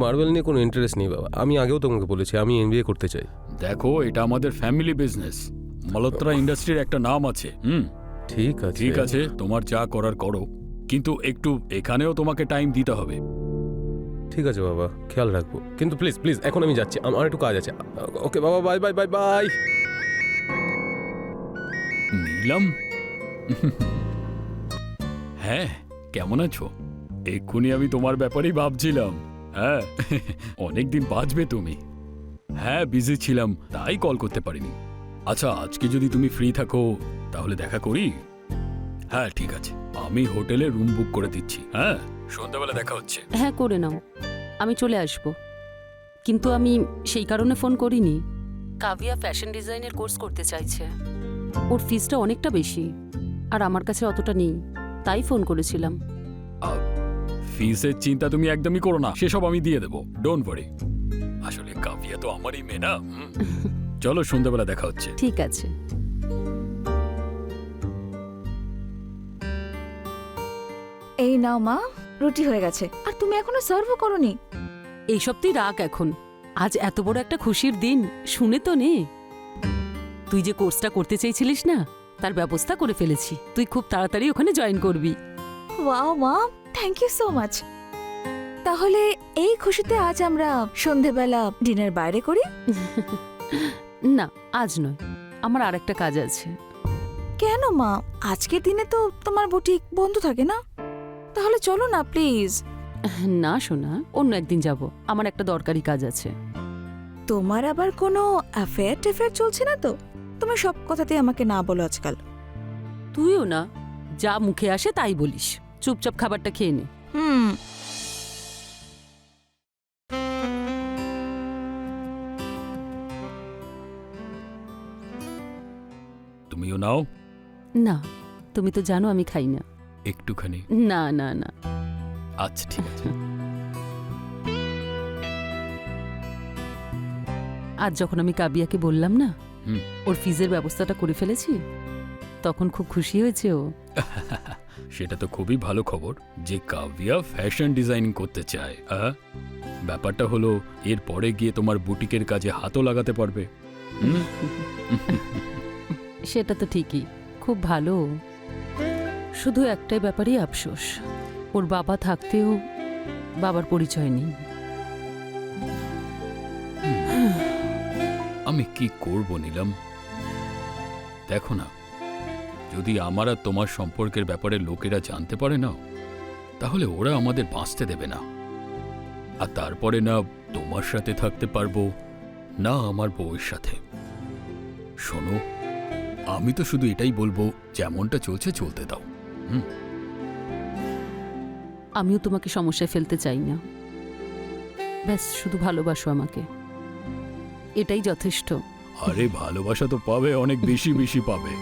Marble নিয়ে কোনো interest নেই বাবা। আমি আগেও তোমাকে বলেছি আমি এমবিএ করতে চাই। দেখো, এটা আমাদের ফ্যামিলি বিজনেস। মালহোত্রা ইন্ডাস্ট্রির একটা নাম আছে। ঠিক আছে ঠিক আছে, তোমার যা করার করো, কিন্তু একটু এখানেও তোমাকে টাইম দিতে হবে। ঠিক আছে বাবা, খেয়াল রাখবো, কিন্তু প্লিজ প্লিজ এখন আমি যাচ্ছি, আমার একটু কাজ আছে। ওকে বাবা, bye bye bye bye. Neelam, হ্যাঁ কেমন আছো? এক্ষুনি আমি তোমার ব্যাপারেই ভাবছিলাম। হ্যাঁ, অনেকদিন বাঁচবে তুমি। হ্যাঁ, বিজি ছিলাম তাই কল করতে পারিনি। আচ্ছা, আজকে যদি তুমি ফ্রি থাকো তাহলে দেখা করি। হ্যাঁ ঠিক আছে, আমি হোটেলে রুম বুক করে দিচ্ছি। হ্যাঁ, সন্ধ্যাবেলা দেখা হচ্ছে। হ্যাঁ করে নাও, আমি চলে আসব। কিন্তু আমি সেই কারণে ফোন করিনি। কাভিয়া ফ্যাশন ডিজাইনের কোর্স করতে চাইছে, ওর ফিসটা অনেকটা বেশি, আর আমার কাছে অতটা নেই, তাই ফোন করেছিলাম। ফিসের চিন্তা তুমি একদমই করো না, সেসব আমি দিয়ে দেবো, ডোন্ট ওয়ারি। আসলে কাভিয়া তো আমারই মেয়ে না। চলো সন্ধ্যাবেলা দেখা হচ্ছে। ঠিক আছে। এই নাও মা, রুটি হয়ে গেছে। আর তুমি এখনো সার্ভও করোনি। এইসব তুই রাখ এখন, আজ এত বড় একটা খুশির দিন, শুনে তো নে। তুই যে কোর্সটা করতে চেয়েছিলিস না, তার ব্যবস্থা করে ফেলেছি। তুই খুব তাড়াতাড়ি ওখানে জয়েন করবি। ওয়াও মা, থ্যাংক ইউ সো মাচ। তাহলে এই খুশিতে আজ আমরা সন্ধেবেলা ডিনার বাইরে করি? না, আজ নয়, আমার আর একটা কাজ আছে। কেন মা, আজকের দিনে তো তোমার বুটিক বন্ধ থাকে না? তাহলে চলো না প্লিজ। না শোনা, অন্য একদিন যাব, আমার একটা দরকারি কাজ আছে। তোমার আবার কোনো অ্যাফেয়ার টেফেয়ার চলছে না তো? তুমি সব কথাতে আমাকে না বলো আজকাল। তুইও না, যা মুখে আসে তাই বলিস। চুপচাপ খাবারটা খেয়ে নে। তুমিও নাও। না, তুমি তো জানো আমি খাই না। একটুখানি। না না না। আচ্ছা ঠিক আছে। আজ যখন আমি কাবিয়াকে বললাম না হুম। ওর ফিজের ব্যবস্থাটা করে ফেলেছি, তখন খুব খুশি হয়েছে ও। সেটা তো খুবই ভালো খবর যে কাভিয়া ফ্যাশন ডিজাইনিং করতে চায়। ব্যাপারটা হলো, এর পরে গিয়ে তোমার বুটিকের কাজে হাতও লাগাতে পারবে। সেটা তো ঠিকই, খুব ভালো। শুধু একটাই ব্যাপারই আফসোস, ওর বাবা থাকতেও বাবার পরিচয় নেই। আমি কি করব নিলাম? দেখো না, যদি আমার আর তোমার সম্পর্কের ব্যাপারে লোকেরা জানতে পারে না, তাহলে ওরা আমাদের বাঁচতে দেবে না। আর তারপরে না তোমার সাথে থাকতে পারবো, না আমার বউয়ের সাথে। শোনো, আমি তো শুধু এটাই বলবো, যেমনটা চলছে চলতে দাও। আমিও তোমাকে সমস্যায় ফেলতে চাই না, ব্যাস শুধু ভালোবাসো আমাকে, এটাই যথেষ্ট। আরে ভালোবাসা তো পাবে, অনেক বেশি বেশি পাবে।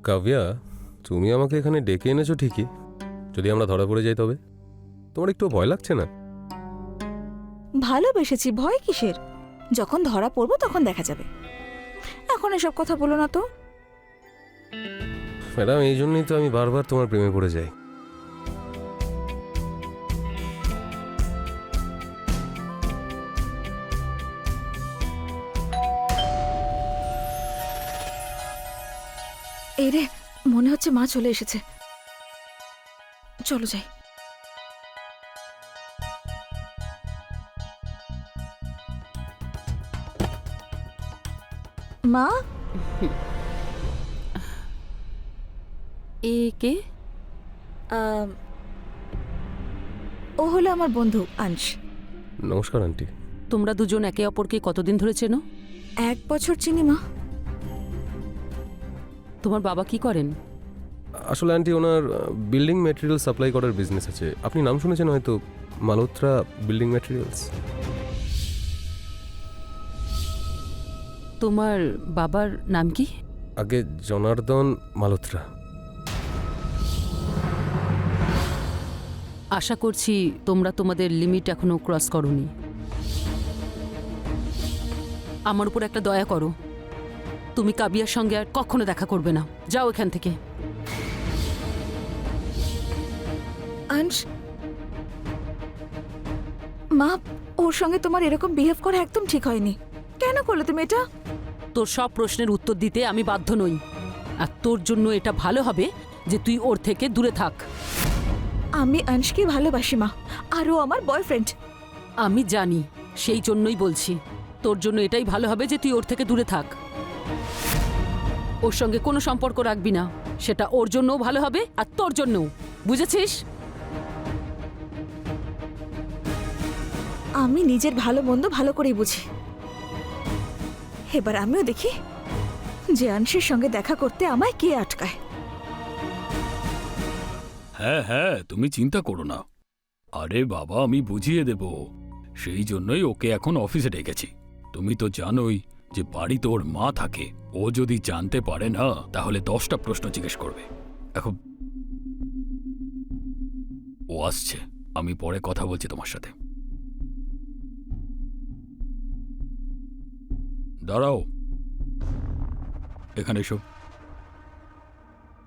কাভিয়া, তুমি আমাকে এখানে ডেকে এনেছো ঠিকই, যদি আমরা ধরা পড়ে যাই তবে? তোমার একটু ভয় লাগছে না? ভালোবেসেছি, ভয় কিসের? যখন ধরা পড়বো তখন দেখা যাবে। এখন এসব কথা বলো না তো। ম্যাডাম, এই জন্যই তো আমি বারবার তোমার প্রেমে পড়ে যাই। এই রে, মনে হচ্ছে মা চলে এসেছে। চলো যাই। মা, এ কে? ও হলো আমার বন্ধু আংশ। নমস্কার আন্টি। তোমরা দুজন একে অপরকে কতদিন ধরে চেনো? 1 বছর চিনি মা। তোমার বাবা কি করেন? আসলে আন্টি, ওনার বিল্ডিং ম্যাটেরিয়াল সাপ্লাই করার বিজনেস আছে। আপনি নাম শুনেছেন হয়তো, মালহোত্রা বিল্ডিং ম্যাটেরিয়ালস। তোমার বাবার নাম কি? আগে জনার্দন মালহোত্রা। আশা করছি তোমরা তোমাদের লিমিট এখনো ক্রস করোনি। আমার উপর একটা দয়া করো, তুমি কাবিয়ার সঙ্গে আর কখনো দেখা করবে না। যাও এখান থেকে। আংশ, মা, ওর সঙ্গে তোমার এরকম বিহেভ করা একদম ঠিক হয়নি। কেন করলে তুমি এটা? তোর সব প্রশ্নের উত্তর দিতে আমি বাধ্য নই, আর তোর জন্য এটা ভালো হবে যে তুই ওর থেকে দূরে থাক। আমি আংশকে ভালোবাসি মা, আর ও আমার বয়ফ্রেন্ড। আমি জানি, সেই জন্যই বলছি তোর জন্য এটাই ভালো হবে যে তুই ওর থেকে দূরে থাক। ওর সঙ্গে কোনো সম্পর্ক রাখবি না, সেটা ওর জন্যও ভালো হবে আর তোর জন্যও। বুঝেছিস? আমি নিজের ভালো মন্দ ভালো করেই বুঝি। এবার আমিও দেখি যে আংশের সঙ্গে দেখা করতে আমায় কে আটকায়। হ্যাঁ হ্যাঁ, তুমি চিন্তা করো না। আরে বাবা, আমি বুঝিয়ে দেব। সেই জন্যই ওকে এখন অফিসে ডেকেছি। তুমি তো জানোই যে বাড়িতে ওর মা থাকে। ও যদি জানতে পারে না তাহলে 10টা প্রশ্ন জিজ্ঞেস করবে। এখন ও আসছে, আমি পরে কথা বলছি তোমার সাথে। দাঁড়াও, এখানে এসো।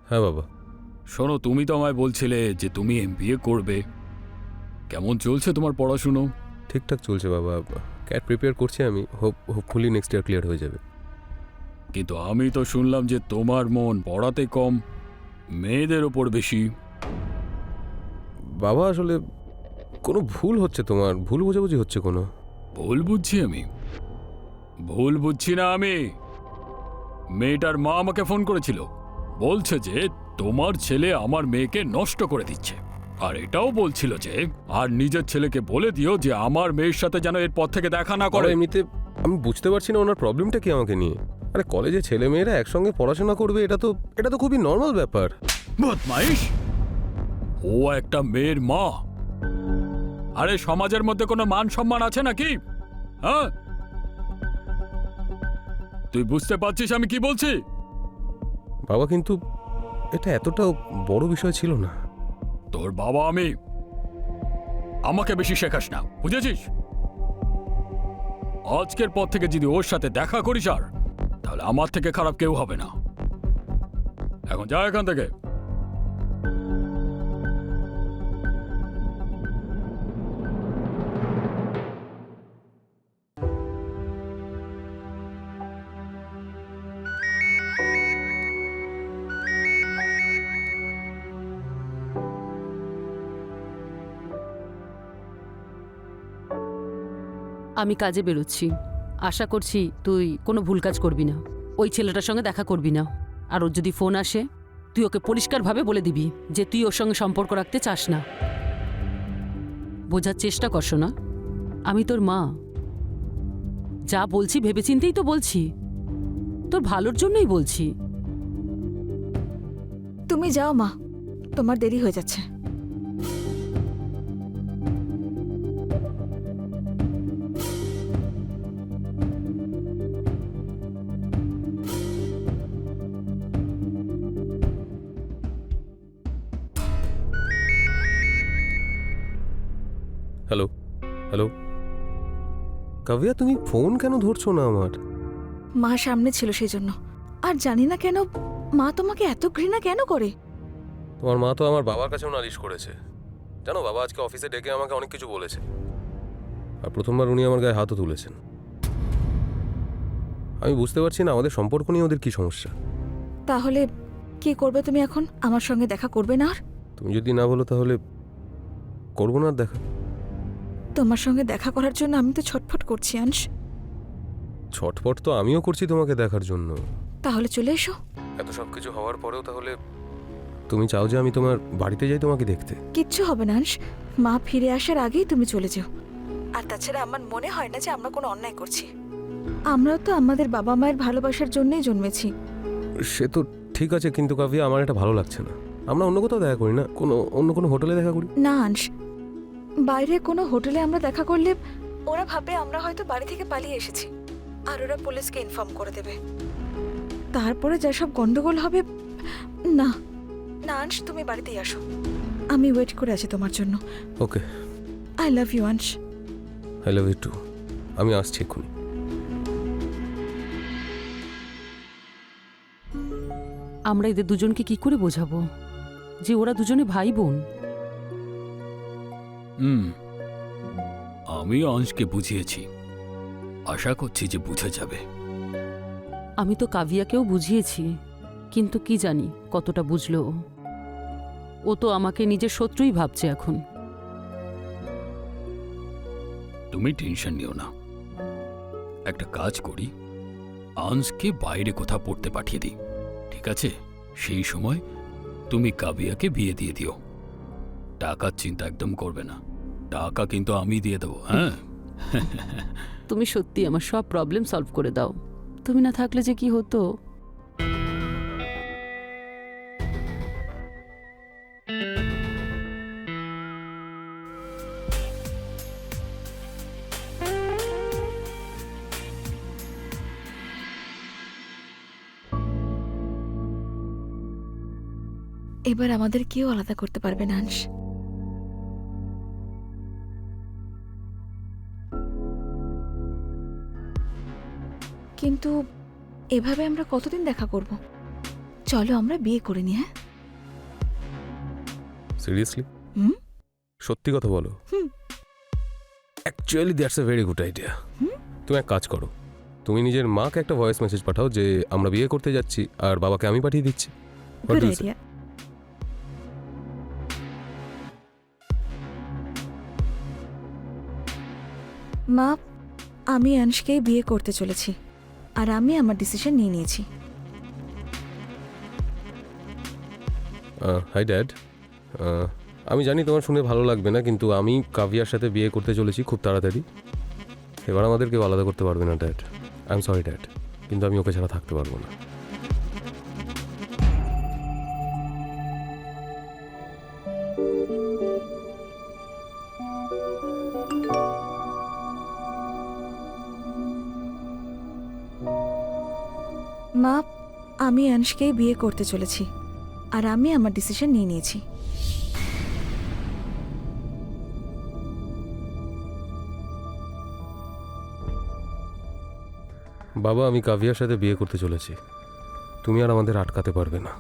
হ্যাঁ বাবা। শোনো, তুমি তো আমায় বলছিলে যে তুমি এমবিএ করবে। কেমন চলছে তোমার পড়াশুনো? ঠিকঠাক চলছে বাবা, ক্যাট প্রিপেয়ার করছি আমি। হোপফুলি নেক্সট ইয়ার ক্লিয়ার হয়ে যাবে। কিন্তু আমি তো শুনলাম যে তোমার মন পড়াতে কম, মেয়েদের ওপর বেশি। বাবা আসলে কোনো ভুল হচ্ছে, তোমার ভুল বোঝাবুঝি হচ্ছে কোনো। ভুল বুঝছি আমি? ভুল বুঝছি না আমি। মেয়েটার মা আমাকে ফোন করেছিল, বলছে যে তোমার ছেলে আমার মেয়েকে নষ্ট করে দিচ্ছে। আর এটাও বলছিল যে আর নিজের ছেলেকে বলে দিও যে আমার মেয়ের সাথে যেন এরপর থেকে দেখা না করে। এমনিতে আমি বুঝতে পারছি না ওনার প্রবলেমটা কি আমাকে নিয়ে। আরে কলেজে ছেলে মেয়েরা একসঙ্গে পড়াশোনা করবে, এটা তো খুবই নর্মাল ব্যাপার। বদমাইশ! ও একটা মেয়ের মা। আরে সমাজের মধ্যে কোনো মান সম্মান আছে নাকি? হ্যাঁ, তুই বুঝতে পারছিস আমি কি বলছি? বাবা কিন্তু এটা এতটাও বড় বিষয় ছিল না। তোর বাবা আমি, আমাকে বেশি শেখাস না, বুঝেছিস? আজকের পর থেকে যদি ওর সাথে দেখা করিস আর, তাহলে আমার থেকে খারাপ কেউ হবে না। এখন যা এখান থেকে। আমি কাজে বেরোচ্ছি, আশা করছি তুই কোনো ভুল কাজ করবি না। ওই ছেলেটার সঙ্গে দেখা করবি না। আর ওর যদি ফোন আসে তুই ওকে পরিষ্কারভাবে বলে দিবি যে তুই ওর সঙ্গে সম্পর্ক রাখতে চাস না। বোঝার চেষ্টা করছো না? আমি তোর মা, যা বলছি ভেবেচিন্তেই তো বলছি, তোর ভালোর জন্যই বলছি। তুমি যাও মা, তোমার দেরি হয়ে যাচ্ছে। হ্যালো হ্যালো কাভিয়া, তুমি ফোন কেন ধরছো না আমার? মা সামনে ছিল সেই জন্য। আর জানি না কেন মা তোমাকে এত ঘৃণা কেন করে। তোমার মা তো আমার বাবার কাছেও নালিশ করেছে। জানো, বাবা আজকে অফিসে ডেকে আমাকে অনেক কিছু বলেছে। আর প্রথমবার উনি আমার গায়ে হাতও তুলেছেন। আমি বুঝতে পারছি না আমাদের সম্পর্ক নিয়ে ওদের কি সমস্যা। তাহলে কি করবে তুমি এখন? আমার সঙ্গে দেখা করবে না আর? তুমি যদি না বলো তাহলে করবো না আর দেখা। তোমার সঙ্গে দেখা করার জন্য আমি তো ছটফট করছি আংশ। ছটফট তো আমিও করছি তোমাকে দেখার জন্য। তাহলে চলে এসো। এত সব কিছু হওয়ার পরেও তাহলে তুমি চাও যে আমি তোমার বাড়িতে যাই তোমাকে দেখতে? কিচ্ছু হবে না আংশ, মা ফিরে আসার আগেই তুমি চলে যাও। আর তাছাড়া আমার মনে হয় না যে আমরা কোনো অন্যায় করছি। আমরাও তো আমাদের বাবা মায়ের ভালোবাসার জন্যই জন্মেছি। সে তো ঠিক আছে, কিন্তু কাভিয়া আমার এটা ভালো লাগছে না। আমরা অন্য কোথাও দেখা করি না, অন্য কোনো হোটেলে দেখা করি। না আংশ, বাইরে কোনো হোটেলে আমরা দেখা করলে ওরা ভাববে আমরা হয়তো বাড়ি থেকে পালিয়ে এসেছি, আর ওরা পুলিশকে ইনফর্ম করে দেবে। তারপরে যেসব গন্ডগোল হবে। না না আংশ, তুমি বাড়িতেই আসো। আমি ওয়েট করে আছি তোমার জন্য। Okay, I love you Ansh. I love you too. আমি আসছি এক্ষুনি। আমরা এদের দুজনকে কি করে বোঝাবো যে ওরা দুজনে ভাই বোন? আমি অংশকে বুঝিয়েছি, আশা করছি যে বুঝে যাবে। আমি তো কাভিয়াকেও বুঝিয়েছি, কিন্তু কি জানি কতটা বুঝলো ও। ও তো আমাকে নিজের শত্রুই ভাবছে এখন। তুমি টেনশন নিও না, একটা কাজ করি, আংশকে বাইরে কোথাও পড়তে পাঠিয়ে দিই, ঠিক আছে? সেই সময় তুমি কাভিয়াকে বিয়ে দিয়ে দিও। টাকার চিন্তা একদম করবে না, টাকা কিন্তু আমি দিয়ে দেবো। হ্যাঁ, তুমি সত্যি আমার সব প্রবলেম সলভ করে দাও। তুমি না থাকলে যে কি হতো। এবার আমাদের কেউ আলাদা করতে পারবে না আংশ। কিন্তু এভাবে আমরা কতদিন দেখা করব? চলো আমরা বিয়ে করে নি। হ্যাঁ, সিরিয়াসলি? হুম? সত্যি কথা বলো? হুম। Actually that's a very good idea. তুমি এক কাজ করো, তুমি নিজের মাকে একটা ভয়েস মেসেজ পাঠাও যে আমরা বিয়ে করতে যাচ্ছি, আর বাবাকে আমি পাঠিয়ে দিচ্ছি। What good do you say? Idea. মা, আমি আংশকেই বিয়ে করতে চলেছি, আর আমি আমার ডিসিশন নিয়ে নিয়েছি। হাই ড্যাড, আমি জানি তোমার শুনে ভালো লাগবে না, কিন্তু আমি কাভিয়ার সাথে বিয়ে করতে চলেছি খুব তাড়াতাড়ি। এবার আমাদের কেউ আলাদা করতে পারবে না dad. I am sorry dad, কিন্তু আমি ওকে ছাড়া থাকতে পারবো না। মা, আমি আংশকেই বিয়ে করতে চলেছি, আর আমি আমার ডিসিশন নিয়ে নিয়েছি। বাবা, আমি কাভিয়ার সাথে বিয়ে করতে চলেছি, তুমি আর আমাদের আটকাতে পারবে না।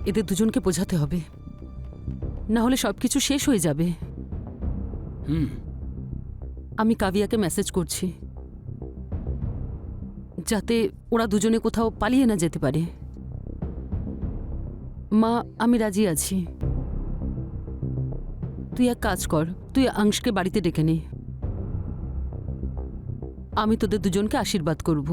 এদের দুজনকে বোঝাতে হবে, না হলে সবকিছু শেষ হয়ে যাবে। হুম, আমি কাভিয়াকে মেসেজ করছি যাতে ওরা দুজনে কোথাও পালিয়ে না যেতে পারে। মা, আমি রাজি আছি। তুই এক কাজ কর, তুই আংশকে বাড়িতে ডেকে নে, আমি তোদের দুজনকে আশীর্বাদ করব।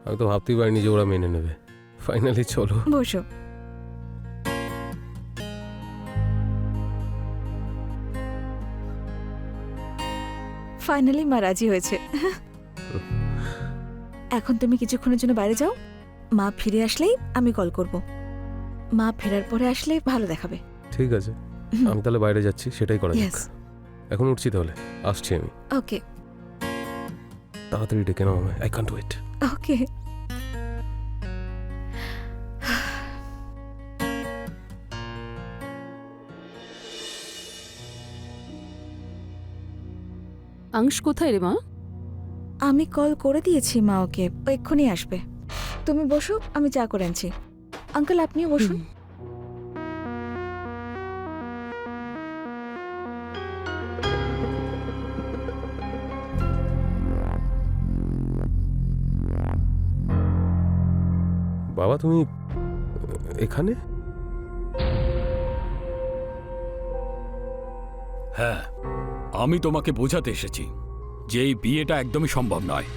আমি তো ভাবতেই পারিনি যে ওরা মেনে নেবে। ফাইনালি চলো। বসো। ফাইনালি মা রাজি হয়েছে। এখন তুমি কিছুক্ষণের জন্য বাইরে যাও, মা ফিরে আসলেই আমি কল করব। মা ফেরার পরে আসলে ভালো দেখাবে। ঠিক আছে, আমি তাহলে বাইরে যাচ্ছি, সেটাই করা যাক। Yes. এখন উঠছি তাহলে, আসছি আমি। ওকে তাড়াতাড়ি ডেকে নাও আমায়, আই ক্যান্ট ওয়েট। ওকে। আংশ কোথায় রে মা? আমি কল করে দিয়েছি মা ওকে, ও এক্ষুনি আসবে। তুমি বসো, আমি চা করে আনছি। আঙ্কেল আপনিও বসুন। বাবা, তুমি এখানে? হ্যাঁ, আমি তোমাকে বোঝাতে এসেছি যে এই বিয়েটা একদমই সম্ভব নয়।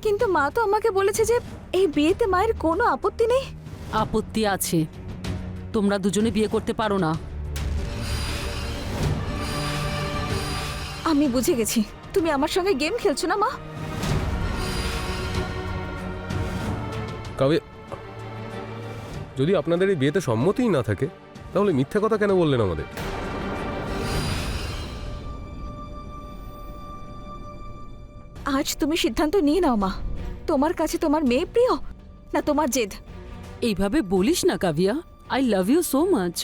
কিন্তু মা তো আমাকে বলেছে যে এই বিয়েতে মায়ের কোনো আপত্তি নেই। আপত্তি আছে। তোমরা দুজনে বিয়ে করতে পারো না। আমি বুঝে গেছি তুমি আমার সঙ্গে গেম খেলছো না মা। কাব্যা, যদি আপনাদের এই বিয়েতে সম্মতিই না থাকে তাহলে মিথ্যা কথা কেন বললেন আমাদের? আজ তুমি সিদ্ধান্ত নিয়ে নাও মা, তোমার কাছে তোমার মেয়ে প্রিয় না তোমার জেদ? এইভাবে বলিস না Kavya, I love you so much.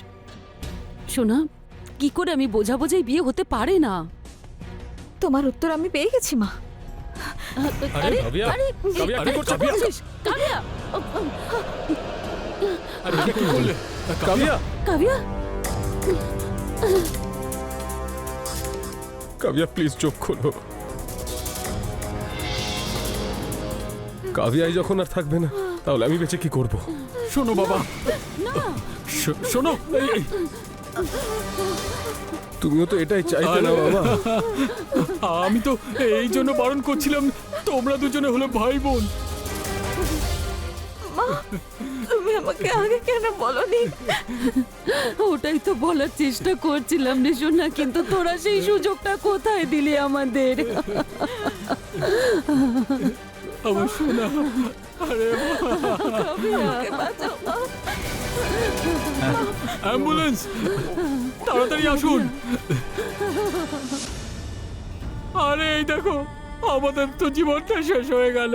শোনা, কি করে আমি বোঝাবো যে এই বিয়ে হতে পারে না? তোমার উত্তর আমি পেয়ে গেছি মা। আরে কাভিয়া, আরে কাভিয়া, কি আরে, করছো? কি করছিস? কাভিয়া আরে এটা কি করলে? কাভিয়া, কাভিয়া কাভিয়া প্লিজ চোখ খোলো। কাভিয়াই যখন আর থাকবে না তাহলে আমি বেঁচে কি করব? শোনো বাবা, শোনো, তুমিও তো এটাই চাইতে না বাবা। আমি তো এই জন্য বারণ করছিলাম, তোমরা দুজনে হলো ভাই বোন। মা তুমি আমাকে আগে কেন বলনি? ওটাই তো বলার চেষ্টা করছিলাম রে সোনা, কিন্তু তোরা সেই সুযোগটা কোথায় দিলি আমাদের? আমার শোনা, আরে আমাকে বাঁচাও মা। অ্যাম্বুলেন্স, তাড়াতাড়ি আসুন। আরে এই দেখো, আমাদের তো জীবনটা শেষ হয়ে গেল।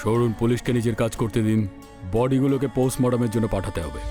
সরুন, পুলিশকে নিজের কাজ করতে দিন। বডিগুলোকে পোস্টমর্টমের জন্য পাঠাতে হবে।